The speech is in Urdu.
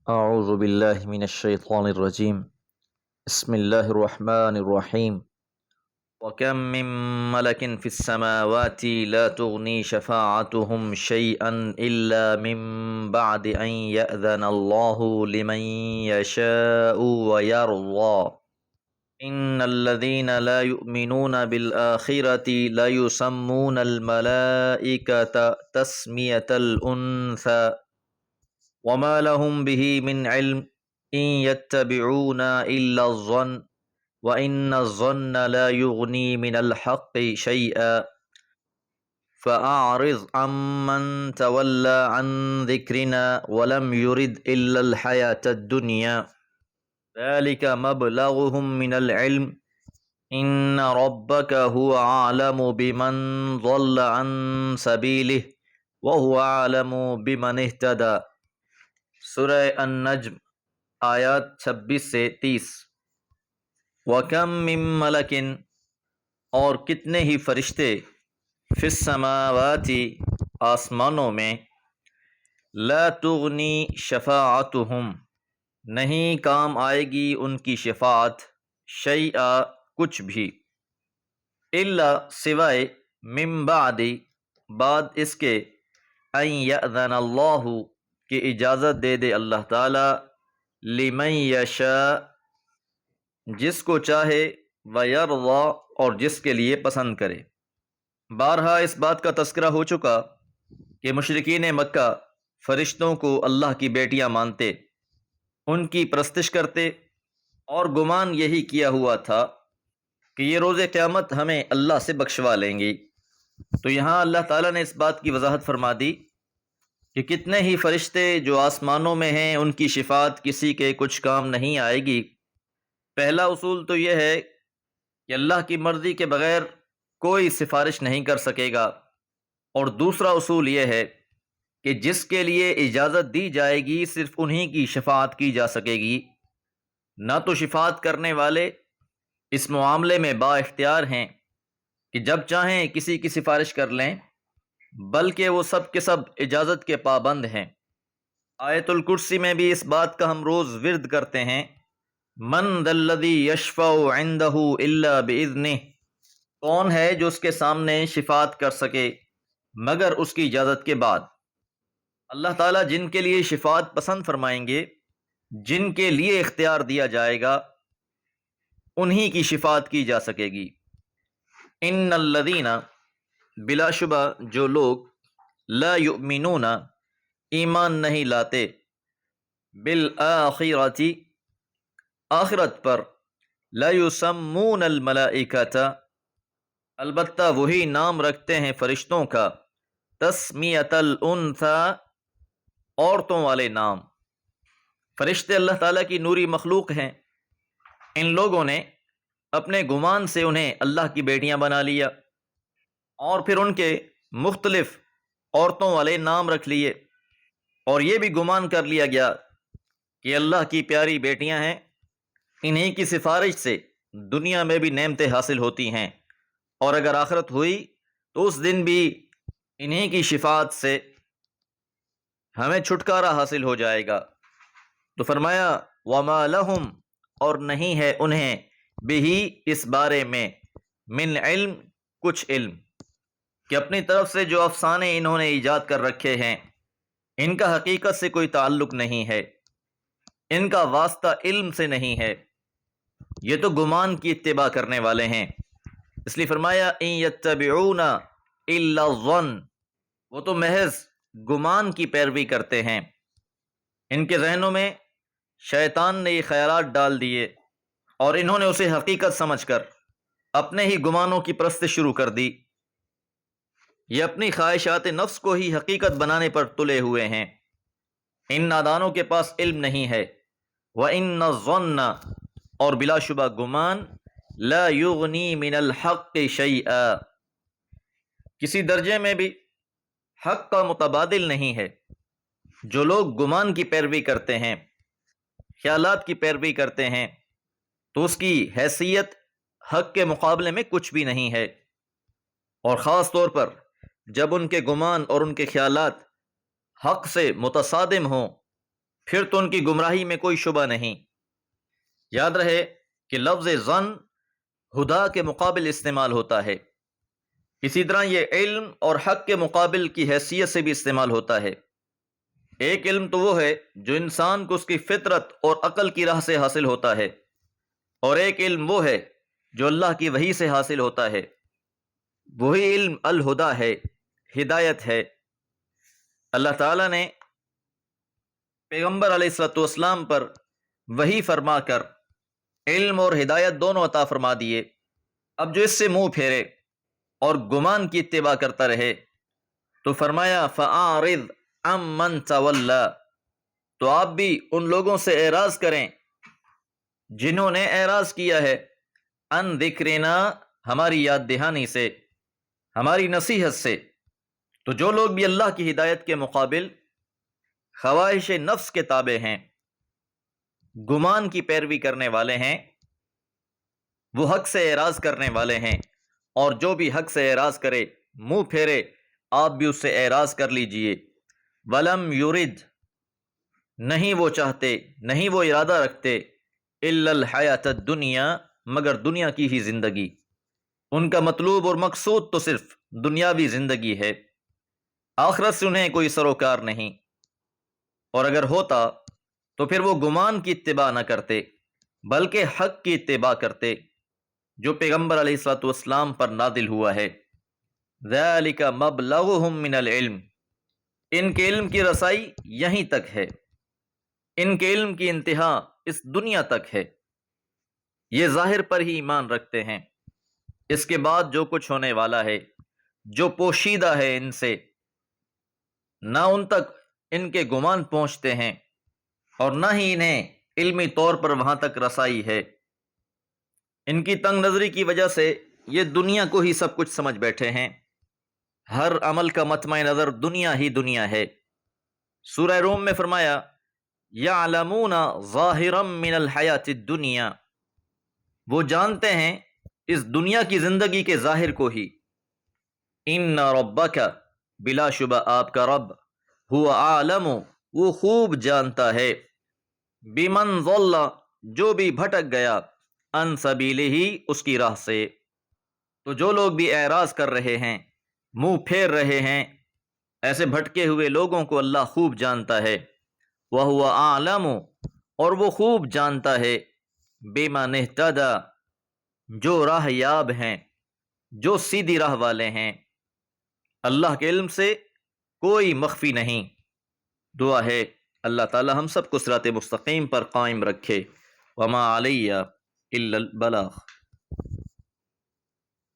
اعوذ باللہ من الشیطان الرجیم بسم اللہ الرحمن الرحیم وَكَم مِّن مَّلَكٍ فِي السَّمَاوَاتِ لَا تُغْنِي شَفَاعَتُهُمْ شَيْئًا إِلَّا مِن بَعْدِ أَن يَأْذَنَ اللَّهُ لِمَن يَشَاءُ وَيَرْضَىٰ إِنَّ الَّذِينَ لَا يُؤْمِنُونَ بِالْآخِرَةِ لَيُسَمُّونَ الْمَلَائِكَةَ تَسْمِيَةَ الْأُنثَىٰ وما لهم به من علم إن يتبعون إلا الظن وإن الظن لا يغني من الحق شيئا فأعرض عمن تولى عن ذكرنا ولم يرد إلا الحياة الدنيا ذلك مبلغهم من العلم إن ربك هو أعلم بمن ضل عن سبيله وهو أعلم بمن اهتدى۔ سورہ النجم آیات 26 سے 30۔ وَكَم مِّن مَّلَكٍ، اور کتنے ہی فرشتے، فِي السَّمَاوَاتِ، آسمانوں میں، لَا تُغْنِي شَفَاعَتُهُمْ، نہیں کام آئے گی ان کی شفاعت، شیئا، کچھ بھی، الا، سوائے، من بعد، بعد اس کے، ان یأذن اللہ، کہ اجازت دے دے اللہ تعالی، لمن یشاء، جس کو چاہے، ویرضی، اور جس کے لیے پسند کرے۔ بارہا اس بات کا تذکرہ ہو چکا کہ مشرکین مکہ فرشتوں کو اللہ کی بیٹیاں مانتے، ان کی پرستش کرتے، اور گمان یہی کیا ہوا تھا کہ یہ روز قیامت ہمیں اللہ سے بخشوا لیں گی۔ تو یہاں اللہ تعالیٰ نے اس بات کی وضاحت فرما دی کہ کتنے ہی فرشتے جو آسمانوں میں ہیں، ان کی شفاعت کسی کے کچھ کام نہیں آئے گی۔ پہلا اصول تو یہ ہے کہ اللہ کی مرضی کے بغیر کوئی سفارش نہیں کر سکے گا، اور دوسرا اصول یہ ہے کہ جس کے لیے اجازت دی جائے گی صرف انہی کی شفاعت کی جا سکے گی، نہ تو شفاعت کرنے والے اس معاملے میں با اختیار ہیں کہ جب چاہیں کسی کی سفارش کر لیں، بلکہ وہ سب کے سب اجازت کے پابند ہیں۔ آیت الکرسی میں بھی اس بات کا ہم روز ورد کرتے ہیں، من ذا الذی یشفع عندہ الا باذنہ، کون ہے جو اس کے سامنے شفاعت کر سکے مگر اس کی اجازت کے بعد۔ اللہ تعالیٰ جن کے لیے شفاعت پسند فرمائیں گے، جن کے لیے اختیار دیا جائے گا، انہی کی شفاعت کی جا سکے گی۔ ان الذین، بلا شبہ جو لوگ، لا یؤمنون، ایمان نہیں لاتے، بالآخرۃ، آخرت پر، لا یسمون الملائکۃ، البتہ وہی نام رکھتے ہیں فرشتوں کا، تسمیۃ الانثیٰ، عورتوں والے نام۔ فرشتے اللہ تعالیٰ کی نوری مخلوق ہیں، ان لوگوں نے اپنے گمان سے انہیں اللہ کی بیٹیاں بنا لیا، اور پھر ان کے مختلف عورتوں والے نام رکھ لیے، اور یہ بھی گمان کر لیا گیا کہ اللہ کی پیاری بیٹیاں ہیں، انہی کی سفارش سے دنیا میں بھی نعمتیں حاصل ہوتی ہیں، اور اگر آخرت ہوئی تو اس دن بھی انہی کی شفاعت سے ہمیں چھٹکارا حاصل ہو جائے گا۔ تو فرمایا وما لہم، اور نہیں ہے انہیں، بہی، اس بارے میں، من علم، کچھ علم، کہ اپنی طرف سے جو افسانے انہوں نے ایجاد کر رکھے ہیں، ان کا حقیقت سے کوئی تعلق نہیں ہے، ان کا واسطہ علم سے نہیں ہے، یہ تو گمان کی اتباع کرنے والے ہیں۔ اس لیے فرمایا ان یتبعون الا الظن، وہ تو محض گمان کی پیروی کرتے ہیں، ان کے ذہنوں میں شیطان نے یہ خیالات ڈال دیے، اور انہوں نے اسے حقیقت سمجھ کر اپنے ہی گمانوں کی پرستش شروع کر دی، یہ اپنی خواہشات نفس کو ہی حقیقت بنانے پر تلے ہوئے ہیں۔ ان نادانوں کے پاس علم نہیں ہے۔ وَإِنَّ الظَّنَّ، اور بلا شبہ گمان، لا یغنی من الحق شیئا، کسی درجے میں بھی حق کا متبادل نہیں ہے۔ جو لوگ گمان کی پیروی کرتے ہیں، خیالات کی پیروی کرتے ہیں، تو اس کی حیثیت حق کے مقابلے میں کچھ بھی نہیں ہے، اور خاص طور پر جب ان کے گمان اور ان کے خیالات حق سے متصادم ہوں، پھر تو ان کی گمراہی میں کوئی شبہ نہیں۔ یاد رہے کہ لفظ ظن ہدا کے مقابل استعمال ہوتا ہے، اسی طرح یہ علم اور حق کے مقابل کی حیثیت سے بھی استعمال ہوتا ہے۔ ایک علم تو وہ ہے جو انسان کو اس کی فطرت اور عقل کی راہ سے حاصل ہوتا ہے، اور ایک علم وہ ہے جو اللہ کی وحی سے حاصل ہوتا ہے۔ وہی علم الہدا ہے، ہدایت ہے۔ اللہ تعالیٰ نے پیغمبر علیہ الصلوۃ والسلام پر وحی فرما کر علم اور ہدایت دونوں عطا فرما دیے۔ اب جو اس سے منہ پھیرے اور گمان کی اتباع کرتا رہے تو فرمایا فَأَعْرِضْ عَمَّنْ تَوَلَّى، تو آپ بھی ان لوگوں سے اعراض کریں جنہوں نے اعراض کیا ہے عن ذکرنا، ہماری یاد دہانی سے، ہماری نصیحت سے۔ تو جو لوگ بھی اللہ کی ہدایت کے مقابل خواہش نفس کے تابع ہیں، گمان کی پیروی کرنے والے ہیں، وہ حق سے اعراض کرنے والے ہیں، اور جو بھی حق سے اعراض کرے، منہ پھیرے، آپ بھی اس سے اعراض کر لیجئے۔ ولم یرد، نہیں وہ چاہتے، نہیں وہ ارادہ رکھتے، الا الحیات الدنیا، مگر دنیا کی ہی زندگی۔ ان کا مطلوب اور مقصود تو صرف دنیاوی زندگی ہے، آخرت سے انہیں کوئی سروکار نہیں۔ اور اگر ہوتا تو پھر وہ گمان کی اتباع نہ کرتے بلکہ حق کی اتباع کرتے جو پیغمبر علیہ الصلوۃ والسلام پر نازل ہوا ہے۔ ذالک مبلغہم من العلم، ان کے علم کی رسائی یہیں تک ہے، ان کے علم کی انتہا اس دنیا تک ہے۔ یہ ظاہر پر ہی ایمان رکھتے ہیں، اس کے بعد جو کچھ ہونے والا ہے، جو پوشیدہ ہے ان سے، نہ ان تک ان کے گمان پہنچتے ہیں اور نہ ہی انہیں علمی طور پر وہاں تک رسائی ہے۔ ان کی تنگ نظری کی وجہ سے یہ دنیا کو ہی سب کچھ سمجھ بیٹھے ہیں، ہر عمل کا مطمع نظر دنیا ہی دنیا ہے۔ سورہ روم میں فرمایا یعلمون ظاہرا من الحیات الدنیا، وہ جانتے ہیں اس دنیا کی زندگی کے ظاہر کو ہی۔ ان ربک، بلا شبہ آپ کا رب، هو عالم، وہ خوب جانتا ہے، بمن ضل، جو بھی بھٹک گیا، عن سبیلہ، اس کی راہ سے۔ تو جو لوگ بھی اعراض کر رہے ہیں، منہ پھیر رہے ہیں، ایسے بھٹکے ہوئے لوگوں کو اللہ خوب جانتا ہے۔ وَهُوَ أَعْلَمُ، اور وہ خوب جانتا ہے، بِمَنِ اهْتَدَى، جو راہ یاب ہیں، جو سیدھی راہ والے ہیں۔ اللہ کے علم سے کوئی مخفی نہیں۔ دعا ہے اللہ تعالی ہم سب کو صراط مستقیم پر قائم رکھے۔ وما علیہ الا البلاغ۔